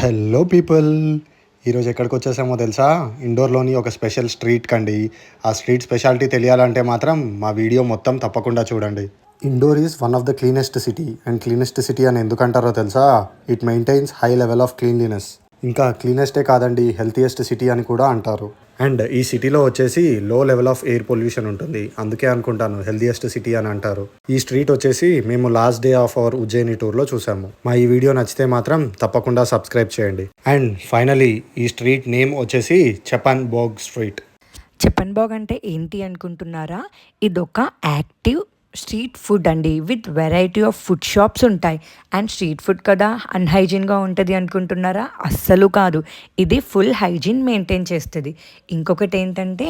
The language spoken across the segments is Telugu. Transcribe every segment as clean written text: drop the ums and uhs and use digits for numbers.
Hello people. ఈరోజు ఎక్కడికి వచ్చేసామో తెలుసా? ఇండోర్లోని ఒక స్పెషల్ స్ట్రీట్ కండి. ఆ స్ట్రీట్ స్పెషాలిటీ తెలియాలంటే మాత్రం మా వీడియో మొత్తం తప్పకుండా చూడండి. Indore is one of the cleanest city. And cleanest city అని ఎందుకంటారో తెలుసా? It maintains high level of cleanliness. ఇంకా క్లీనెస్టే కాదండి, హెల్తీయెస్ట్ సిటీ అని కూడా అంటారు. అండ్ ఈ సిటీలో వచ్చేసి లో లెవెల్ ఆఫ్ ఎయిర్ పొల్యూషన్ ఉంటుంది. అందుకే అనుకుంటాను హెల్తీయెస్ట్ సిటీ అని అంటారు. ఈ స్ట్రీట్ వచ్చేసి మేము last day of our Ujjaini టూర్లో చూసాము. మా ఈ వీడియో నచ్చితే మాత్రం తప్పకుండా సబ్స్క్రైబ్ చేయండి. అండ్ ఫైనలీ ఈ స్ట్రీట్ నేమ్ వచ్చేసి చెపన్ బోగ్ స్ట్రీట్. చెపన్ బోగ్ అంటే ఏంటి అనుకుంటున్నారా? ఇదొక యాక్టివ్ స్ట్రీట్ ఫుడ్ అండి. With variety of food shops ఉంటాయి. అండ్ స్ట్రీట్ ఫుడ్ కదా అన్హైజీన్గా ఉంటుంది అనుకుంటున్నారా? అస్సలు కాదు. ఇది ఫుల్ హైజీన్ మెయింటైన్ చేస్తుంది. ఇంకొకటి ఏంటంటే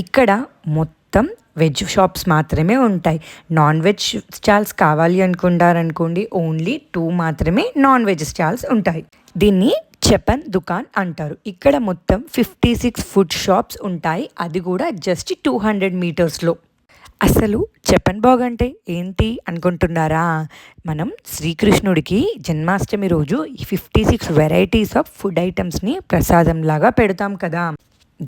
ఇక్కడ మొత్తం వెజ్ షాప్స్ మాత్రమే ఉంటాయి. నాన్ వెజ్ స్టాల్స్ కావాలి అనుకుంటారనుకోండి, ఓన్లీ 2 మాత్రమే నాన్ వెజ్ స్టాల్స్ ఉంటాయి. దీన్ని చెపన్ దుకాన్ అంటారు. ఇక్కడ మొత్తం 56 ఫుడ్ షాప్స్ ఉంటాయి. అది కూడా జస్ట్ 200 మీటర్స్లో. అసలు చెపన్ బోగ్ అంటే ఏంటి అనుకుంటున్నారా? మనం శ్రీకృష్ణుడికి జన్మాష్టమి రోజు 56 వెరైటీస్ ఆఫ్ ఫుడ్ ఐటమ్స్ని ప్రసాదంలాగా పెడతాం కదా,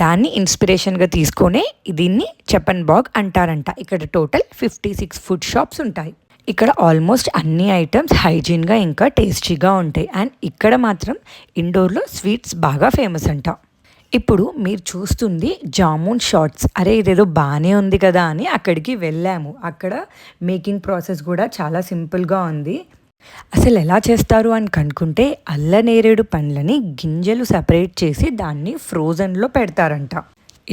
దాన్ని ఇన్స్పిరేషన్గా తీసుకొని దీన్ని చెపన్ బోగ్ అంటారంట. ఇక్కడ టోటల్ 56 ఫుడ్ షాప్స్ ఉంటాయి. ఇక్కడ ఆల్మోస్ట్ అన్ని ఐటమ్స్ హైజీన్గా ఇంకా టేస్టీగా ఉంటాయి. అండ్ ఇక్కడ మాత్రం ఇండోర్లో స్వీట్స్ బాగా ఫేమస్ అంట. ఇప్పుడు మీరు చూస్తుంది జామున్ షార్ట్స్. అరే ఇదేదో బాగానే ఉంది కదా అని అక్కడికి వెళ్ళాము. అక్కడ మేకింగ్ ప్రాసెస్ కూడా చాలా సింపుల్గా ఉంది. అసలు ఎలా చేస్తారు అని కనుక్కుంటే అల్లనేరేడు పండ్లని గింజలు సపరేట్ చేసి దాన్ని ఫ్రోజన్లో పెడతారంట.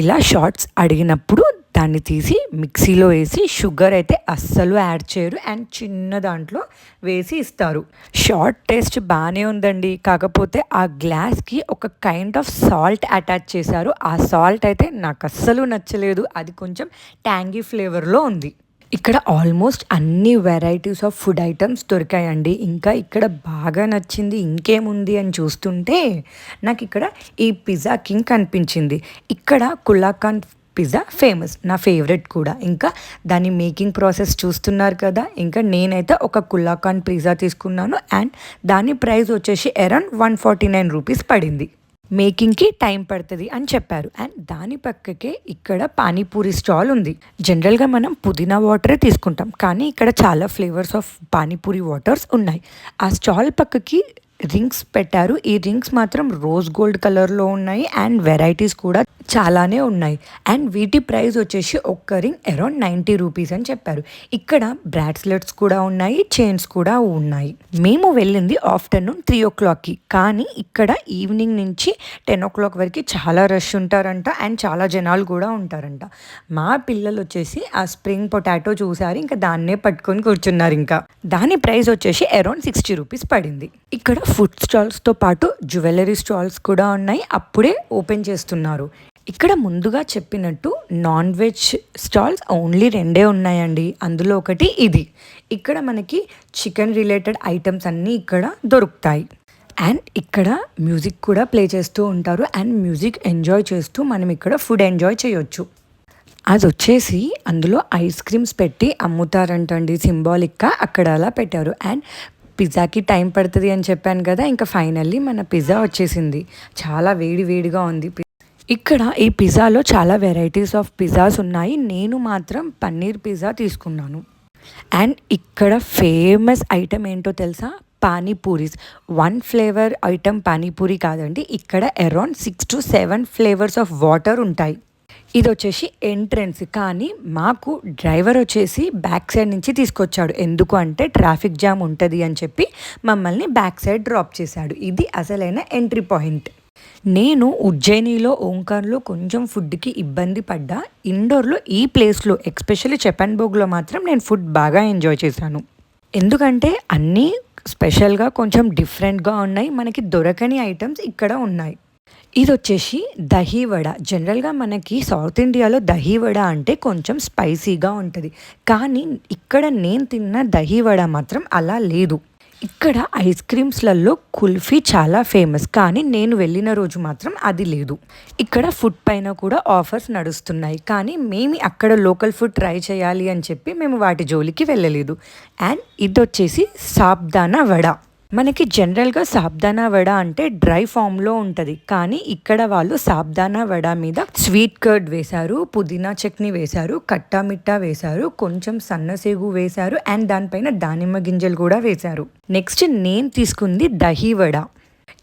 ఇలా షార్ట్స్ అడిగినప్పుడు దాన్ని తీసి మిక్సీలో వేసి, షుగర్ అయితే అస్సలు యాడ్ చేయరు అండ్ చిన్న దాంట్లో వేసి ఇస్తారు. షార్ట్ టేస్ట్ బాగానే ఉందండి. కాకపోతే ఆ గ్లాస్కి ఒక కైండ్ ఆఫ్ సాల్ట్ అటాచ్ చేశారు. ఆ సాల్ట్ అయితే నాకు అస్సలు నచ్చలేదు. అది కొంచెం ట్యాంగీ ఫ్లేవర్లో ఉంది. ఇక్కడ ఆల్మోస్ట్ అన్ని వెరైటీస్ ఆఫ్ ఫుడ్ ఐటమ్స్ దొరికాయండి. ఇంకా ఇక్కడ బాగా నచ్చింది ఇంకేముంది అని చూస్తుంటే నాకు ఇక్కడ ఈ పిజ్జా కింగ్ కనిపించింది. ఇక్కడ కులాకాన్ పిజ్జా ఫేమస్, నా ఫేవరెట్ కూడా. ఇంకా దాని మేకింగ్ ప్రాసెస్ చూస్తున్నారు కదా. ఇంకా నేనైతే ఒక కులాకాన్ పిజ్జా తీసుకున్నాను అండ్ దాని ప్రైస్ వచ్చేసి అరౌండ్ 149 రూపీస్ పడింది. మేకింగ్కి టైం పడుతుంది అని చెప్పారు. అండ్ దాని పక్కకే ఇక్కడ పానీపూరి స్టాల్ ఉంది. జనరల్గా మనం పుదీనా వాటరే తీసుకుంటాం, కానీ ఇక్కడ చాలా ఫ్లేవర్స్ ఆఫ్ పానీపూరి వాటర్స్ ఉన్నాయి. ఆ స్టాల్ పక్కకి రింగ్స్ పెట్టారు. ఈ రింగ్స్ మాత్రం రోజ్ గోల్డ్ కలర్లో ఉన్నాయి అండ్ వెరైటీస్ కూడా చాలానే ఉన్నాయి. అండ్ వీటి ప్రైస్ వచ్చేసి ఒక్క రింగ్ అరౌండ్ 90 రూపీస్ అని చెప్పారు. ఇక్కడ బ్రాస్లెట్స్ కూడా ఉన్నాయి, చైన్స్ కూడా ఉన్నాయి. మేము వెళ్ళింది ఆఫ్టర్నూన్ 3 o'clockకి, కానీ ఇక్కడ ఈవినింగ్ నుంచి 10 o'clock వరకు చాలా రష్ ఉంటారంట అండ్ చాలా జనాలు కూడా ఉంటారంట. మా పిల్లలు వచ్చేసి ఆ స్ప్రింగ్ పొటాటో చూసారు, ఇంకా దాన్నే పట్టుకొని కూర్చున్నారు. ఇంకా దాని ప్రైస్ వచ్చేసి అరౌండ్ 60 రూపీస్ పడింది. ఇక్కడ ఫుడ్ స్టాల్స్తో పాటు జ్యువెలరీ స్టాల్స్ కూడా ఉన్నాయి. అప్పుడే ఓపెన్ చేస్తున్నారు. ఇక్కడ ముందుగా చెప్పినట్టు నాన్ వెజ్ స్టాల్స్ ఓన్లీ 2 ఉన్నాయండి. అందులో ఒకటి ఇది. ఇక్కడ మనకి చికెన్ రిలేటెడ్ ఐటమ్స్ అన్నీ ఇక్కడ దొరుకుతాయి. అండ్ ఇక్కడ మ్యూజిక్ కూడా ప్లే చేస్తూ ఉంటారు. అండ్ మ్యూజిక్ ఎంజాయ్ చేస్తూ మనం ఇక్కడ ఫుడ్ ఎంజాయ్ చేయొచ్చు. అది వచ్చేసి అందులో ఐస్ క్రీమ్స్ పెట్టి అమ్ముతారంటండి, సింబాలిక్గా అక్కడ అలా పెట్టారు. అండ్ పిజ్జాకి టైం పడుతుంది అని చెప్పాను కదా, ఇంకా ఫైనల్లీ మన పిజ్జా వచ్చేసింది. చాలా వేడిగా ఉంది. ఇక్కడ ఈ పిజ్జాలో చాలా వెరైటీస్ ఆఫ్ పిజ్జాస్ ఉన్నాయి. నేను మాత్రం పన్నీర్ పిజ్జా తీసుకున్నాను. అండ్ ఇక్కడ ఫేమస్ ఐటమ్ ఏంటో తెలుసా? పానీపూరీస్. 1 ఫ్లేవర్ ఐటమ్ పానీపూరి కాదండి, ఇక్కడ around 6 to 7 flavours of water ఉంటాయి. ఇది వచ్చేసి ఎంట్రన్స్, కానీ మాకు డ్రైవర్ వచ్చేసి బ్యాక్ సైడ్ నుంచి తీసుకొచ్చాడు. ఎందుకు అంటే ట్రాఫిక్ జామ్ ఉంటుంది అని చెప్పి మమ్మల్ని బ్యాక్ సైడ్ డ్రాప్ చేశాడు. ఇది అసలైన ఎంట్రీ పాయింట్. నేను ఉజ్జయినిలో, ఓంకార్లో కొంచెం ఫుడ్కి ఇబ్బంది పడ్డా. ఇండోర్లో ఈ ప్లేస్లో ఎస్పెషల్లీ చెపన్ బోగ్లో మాత్రం నేను ఫుడ్ బాగా ఎంజాయ్ చేశాను. ఎందుకంటే అన్నీ స్పెషల్గా కొంచెం డిఫరెంట్గా ఉన్నాయి. మనకి దొరకని ఐటమ్స్ ఇక్కడ ఉన్నాయి. ఇది వచ్చేసి దహీ వడ. జనరల్గా మనకి సౌత్ ఇండియాలో దహీ వడ అంటే కొంచెం స్పైసీగా ఉంటుంది, కానీ ఇక్కడ నేను తిన్న దహీ వడ మాత్రం అలా లేదు. ఇక్కడ ఐస్ క్రీమ్స్లలో కుల్ఫీ చాలా ఫేమస్, కానీ నేను వెళ్ళిన రోజు మాత్రం అది లేదు. ఇక్కడ ఫుడ్ పైన కూడా ఆఫర్స్ నడుస్తున్నాయి, కానీ మేము అక్కడ లోకల్ ఫుడ్ ట్రై చేయాలి అని చెప్పి మేము వాటి జోలికి వెళ్ళలేదు. అండ్ ఇది వచ్చేసి సాబ్దానా వడ. మనకి జనరల్గా సాబ్దానా వడ అంటే డ్రై ఫామ్లో ఉంటుంది, కానీ ఇక్కడ వాళ్ళు సాబ్దానా వడ మీద స్వీట్ కర్డ్ వేశారు, పుదీనా చట్నీ వేశారు, కట్టా మిట్టా వేశారు, కొంచెం సన్నసేగు వేశారు అండ్ దానిపైన దానిమ్మ గింజలు కూడా వేశారు. నెక్స్ట్ నేను తీసుకుంది దహీ వడ.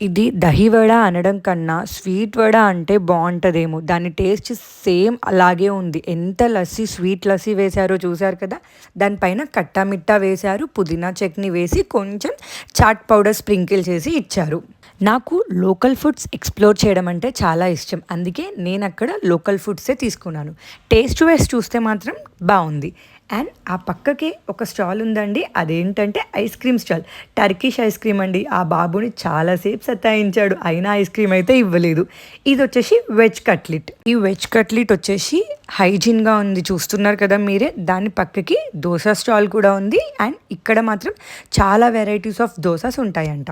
ఇది దహీ వడ అనడం కన్నా స్వీట్ వడ అంటే బాగుంటుందేమో. దాని టేస్ట్ సేమ్ అలాగే ఉంది. ఎంత లస్సీ స్వీట్ లస్సీ వేశారో చూసారు కదా. దానిపైన కట్టా మిట్టా వేశారు, పుదీనా చట్నీ వేసి కొంచెం చాట్ పౌడర్ స్ప్రింకిల్ చేసి ఇచ్చారు. నాకు లోకల్ ఫుడ్స్ ఎక్స్ప్లోర్ చేయడం అంటే చాలా ఇష్టం, అందుకే నేను అక్కడ లోకల్ ఫుడ్సే తీసుకున్నాను. టేస్ట్ వైస్ చూస్తే మాత్రం బాగుంది. అండ్ ఆ పక్కకి ఒక స్టాల్ ఉందండి, అదేంటంటే ice cream stall. Turkish ice cream అండి. ఆ బాబుని చాలాసేపు సతాయించాడు, అయినా ఐస్ క్రీమ్ అయితే ఇవ్వలేదు. ఇది వచ్చేసి వెజ్ కట్లెట్. ఈ వెజ్ కట్లెట్ వచ్చేసి హైజీన్గా ఉంది, చూస్తున్నారు కదా మీరే. దాని పక్కకి దోశ స్టాల్ కూడా ఉంది అండ్ ఇక్కడ మాత్రం చాలా వెరైటీస్ ఆఫ్ దోసాస్ ఉంటాయంట.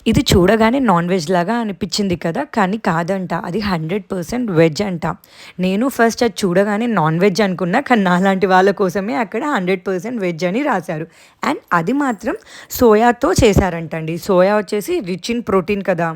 ఇది చూడగానే నాన్ వెజ్ లాగా అనిపించింది కదా, కానీ కాదంట, అది 100% వెజ్ అంట. నేను ఫస్ట్ అది చూడగానే నాన్ వెజ్ అనుకున్నా, కానీ నాలాంటి వాళ్ళ కోసమే అక్కడ 100% వెజ్ అని రాశారు. అండ్ అది మాత్రం సోయాతో చేశారంటండి. సోయా వచ్చేసి రిచ్ ఇన్ ప్రోటీన్ కదా,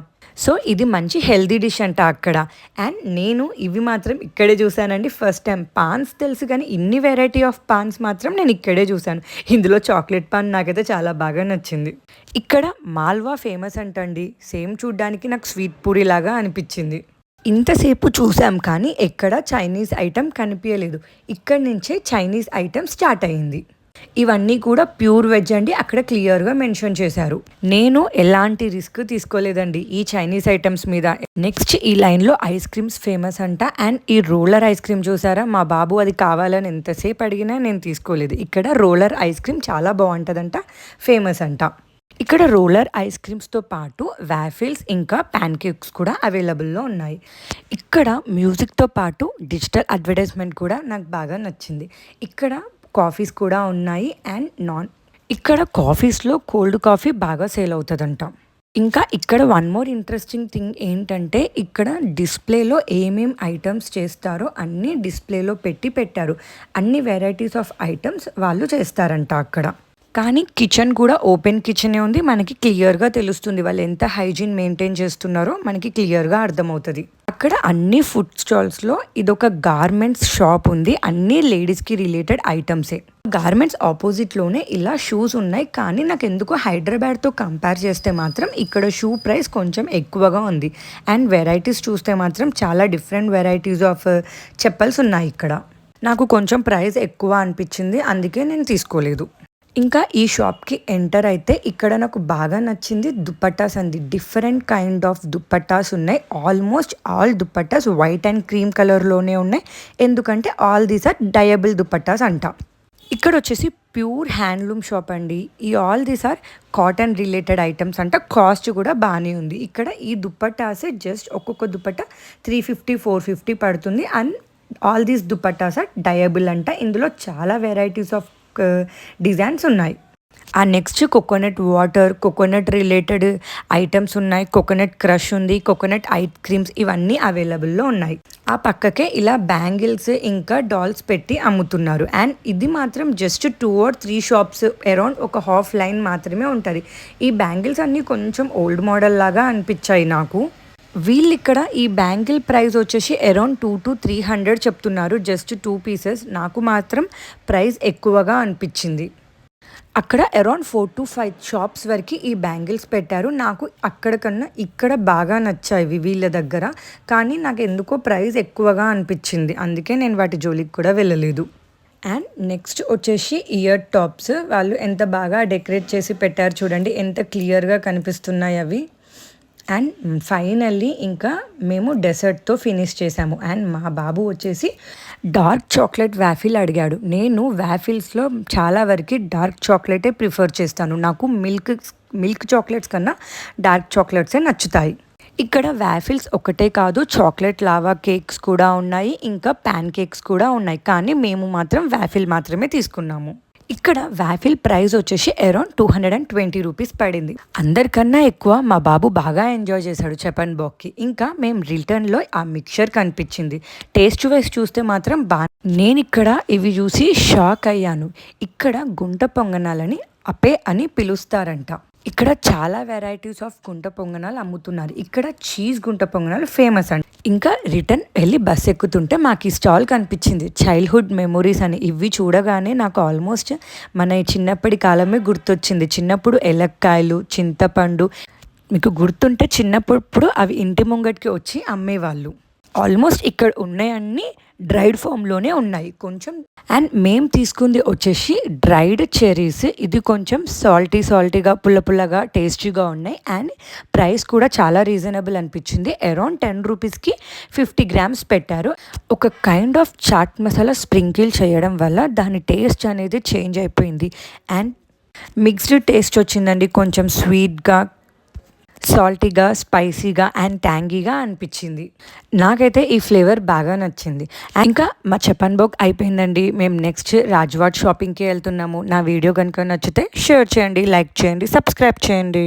సో ఇది మంచి హెల్దీ డిష్ అంట అక్కడ. అండ్ నేను ఇవి మాత్రం ఇక్కడే చూశానండి ఫస్ట్ టైం. పాన్స్ తెలుసు కానీ ఇన్ని వెరైటీ ఆఫ్ పాన్స్ మాత్రం నేను ఇక్కడే చూశాను. ఇందులో చాక్లెట్ పాన్ నాకైతే చాలా బాగా నచ్చింది. ఇక్కడ మాల్వా ఫేమస్ అంటండి. సేమ్ చూడ్డానికి నాకు స్వీట్ పూరి లాగా అనిపించింది. ఇంతసేపు చూసాం కానీ ఎక్కడ చైనీస్ ఐటెం కనిపించలేదు. ఇక్కడి నుంచే చైనీస్ ఐటెం స్టార్ట్ అయ్యింది. ఇవన్నీ కూడా ప్యూర్ వెజ్ అండి, అక్కడ క్లియర్గా మెన్షన్ చేశారు. నేను ఎలాంటి రిస్క్ తీసుకోలేదండి ఈ చైనీస్ ఐటమ్స్ మీద. నెక్స్ట్ ఈ లైన్లో ఐస్ క్రీమ్స్ ఫేమస్ అంట. అండ్ ఈ రోలర్ ఐస్ క్రీమ్ చూసారా, మా బాబు అది కావాలని ఎంతసేపు అడిగినా నేను తీసుకోలేదు. ఇక్కడ రోలర్ ఐస్ క్రీమ్ చాలా బాగుంటుందంట, ఫేమస్ అంట. ఇక్కడ రోలర్ ఐస్ క్రీమ్స్తో పాటు వాఫిల్స్ ఇంకా ప్యాన్ కేక్స్ కూడా అవైలబుల్లో ఉన్నాయి. ఇక్కడ మ్యూజిక్తో పాటు డిజిటల్ అడ్వర్టైజ్మెంట్ కూడా నాకు బాగా నచ్చింది. ఇక్కడ కాఫీస్ కూడా ఉన్నాయి అండ్ ఇక్కడ కాఫీస్లో కోల్డ్ కాఫీ బాగా సేల్ అవుతుందంట. ఇంకా ఇక్కడ వన్ మోర్ ఇంట్రెస్టింగ్ థింగ్ ఏంటంటే ఇక్కడ డిస్ప్లేలో ఏమేం ఐటమ్స్ చేస్తారో అన్నీ డిస్ప్లేలో పెట్టారు. అన్ని వెరైటీస్ ఆఫ్ ఐటమ్స్ వాళ్ళు చేస్తారంట అక్కడ. కానీ కిచెన్ కూడా ఓపెన్ కిచెనే ఉంది. మనకి క్లియర్గా తెలుస్తుంది వాళ్ళు ఎంత హైజీన్ మెయింటైన్ చేస్తున్నారో మనకి క్లియర్గా అర్థమవుతుంది. అక్కడ అన్ని ఫుడ్ స్టాల్స్లో ఇదొక గార్మెంట్స్ షాప్ ఉంది. అన్ని లేడీస్కి రిలేటెడ్ ఐటమ్సే. గార్మెంట్స్ ఆపోజిట్లోనే ఇలా షూస్ ఉన్నాయి, కానీ నాకు ఎందుకో హైదరాబాద్తో కంపేర్ చేస్తే మాత్రం ఇక్కడ షూ ప్రైస్ కొంచెం ఎక్కువగా ఉంది. అండ్ వెరైటీస్ చూస్తే మాత్రం చాలా డిఫరెంట్ వెరైటీస్ ఆఫ్ చెప్పల్స్ ఉన్నాయి ఇక్కడ. నాకు కొంచెం ప్రైస్ ఎక్కువ అనిపించింది, అందుకే నేను తీసుకోలేదు. ఇంకా ఈ షాప్కి ఎంటర్ అయితే ఇక్కడ నాకు బాగా నచ్చింది దుప్పట్టాస్ అంది. డిఫరెంట్ కైండ్ ఆఫ్ దుప్పట్టాస్ ఉన్నాయి. Almost all dupattas white and cream కలర్లోనే ఉన్నాయి, ఎందుకంటే all these are durable dupattas అంట. ఇక్కడ వచ్చేసి ప్యూర్ హ్యాండ్లూమ్ షాప్ అండి. ఈ all these are cotton related items అంట. కాస్ట్ కూడా బాగానే ఉంది. ఇక్కడ ఈ దుప్పట్టాసే జస్ట్ ఒక్కొక్క దుప్పట్టా 350 450 పడుతుంది. And all these dupattas are durable అంట. ఇందులో చాలా వెరైటీస్ ఆఫ్ డిజైన్స్ ఉన్నాయి. ఆ next coconut water, coconut related items ఉన్నాయి. కోకోనట్ క్రష్ ఉంది, కోకోనట్ ఐస్ క్రీమ్స్, ఇవన్నీ అవైలబుల్లో ఉన్నాయి. ఆ పక్కకే ఇలా బ్యాంగిల్స్ ఇంకా డాల్స్ పెట్టి అమ్ముతున్నారు. అండ్ ఇది మాత్రం జస్ట్ 2 or 3 షాప్స్ అరౌండ్ ఒక హాఫ్ లైన్ మాత్రమే ఉంటుంది. ఈ బ్యాంగిల్స్ అన్నీ కొంచెం ఓల్డ్ మోడల్ లాగా అనిపించాయి నాకు. వీళ్ళు ఇక్కడ ఈ బ్యాంగిల్ ప్రైస్ వచ్చేసి అరౌండ్ 200 to 300 చెప్తున్నారు, జస్ట్ 2 pieces. నాకు మాత్రం ప్రైస్ ఎక్కువగా అనిపించింది. అక్కడ అరౌండ్ 4 to 5 షాప్స్ వరకు ఈ బ్యాంగిల్స్ పెట్టారు. నాకు అక్కడ కన్నా ఇక్కడ బాగా నచ్చాయి వీళ్ళ దగ్గర, కానీ నాకు ఎందుకో ప్రైస్ ఎక్కువగా అనిపించింది, అందుకే నేను వాటి జోలికి కూడా వెళ్ళలేదు. అండ్ నెక్స్ట్ వచ్చేసి ఇయర్ టాప్స్. వాళ్ళు ఎంత బాగా డెకరేట్ చేసి పెట్టారు చూడండి, ఎంత క్లియర్గా కనిపిస్తున్నాయి అవి. అండ్ ఫైనల్లీ ఇంకా మేము డెసర్ట్తో ఫినిష్ చేసాము. అండ్ మా బాబు వచ్చేసి డార్క్ చాక్లెట్ వ్యాఫిల్ అడిగాడు. నేను వ్యాఫిల్స్లో చాలా వరకు డార్క్ చాక్లెటే ప్రిఫర్ చేస్తాను. నాకు మిల్క్ చాక్లెట్స్ కన్నా డార్క్ చాక్లెట్సే నచ్చుతాయి. ఇక్కడ వ్యాఫిల్స్ ఒకటే కాదు, చాక్లెట్ లావా కేక్స్ కూడా ఉన్నాయి, ఇంకా ప్యాన్ కేక్స్ కూడా ఉన్నాయి. కానీ మేము మాత్రం వ్యాఫిల్ మాత్రమే తీసుకున్నాము. ఇక్కడ వ్యాఫిల్ ప్రైస్ వచ్చేసి అరౌండ్ 220 రూపీస్ పడింది. అందరికన్నా ఎక్కువ మా బాబు బాగా ఎంజాయ్ చేశాడు చెప్పన్ బాక్కి. ఇంకా మేము రిటర్న్లో ఆ మిక్చర్ కనిపించింది. టేస్ట్ వైస్ చూస్తే మాత్రం నేను ఇక్కడ ఇవి చూసి షాక్ అయ్యాను. ఇక్కడ గుంట పొంగనాలని అపే అని పిలుస్తారంట. ఇక్కడ చాలా వెరైటీస్ ఆఫ్ గుంట పొంగనాలు అమ్ముతున్నారు. ఇక్కడ చీజ్ గుంట పొంగనాలు ఫేమస్ అండి. ఇంకా రిటర్న్ వెళ్ళి బస్ ఎక్కుతుంటే మాకు ఈ స్టాల్ కనిపించింది, చైల్డ్హుడ్ మెమొరీస్ అని. ఇవి చూడగానే నాకు ఆల్మోస్ట్ మన చిన్నప్పటి కాలమే గుర్తొచ్చింది. చిన్నప్పుడు ఎలక్కాయలు, చింతపండు, మీకు గుర్తుంటే చిన్నప్పుడు అవి ఇంటి ముంగటికి వచ్చి అమ్మేవాళ్ళు. ఆల్మోస్ట్ ఇక్కడ ఉన్నాయన్నీ డ్రైడ్ ఫామ్లోనే ఉన్నాయి కొంచెం. అండ్ మేము తీసుకుంది వచ్చేసి డ్రైడ్ చెరీస్. ఇది కొంచెం సాల్టీగా పుల్లగా టేస్టీగా ఉన్నాయి. అండ్ ప్రైస్ కూడా చాలా రీజనబుల్ అనిపించింది. అరౌండ్ 10 రూపీస్కి 50 గ్రామ్స్ పెట్టారు. ఒక kind of chaat masala sprinkle చేయడం వల్ల దాని టేస్ట్ అనేది చేంజ్ అయిపోయింది. అండ్ మిక్స్డ్ టేస్ట్ వచ్చిందండి. కొంచెం స్వీట్గా, సాల్టీగా, స్పైసీగా అండ్ ట్యాంగీగా అనిపించింది. నాకైతే ఈ ఫ్లేవర్ బాగా నచ్చింది. ఇంకా మా చెప్పన్ బోక్ అయిపోయిందండి. మేము నెక్స్ట్ రాజ్వాడ్ షాపింగ్కి వెళ్తున్నాము. నా వీడియో కనుక నచ్చితే షేర్ చేయండి, లైక్ చేయండి, సబ్స్క్రైబ్ చేయండి.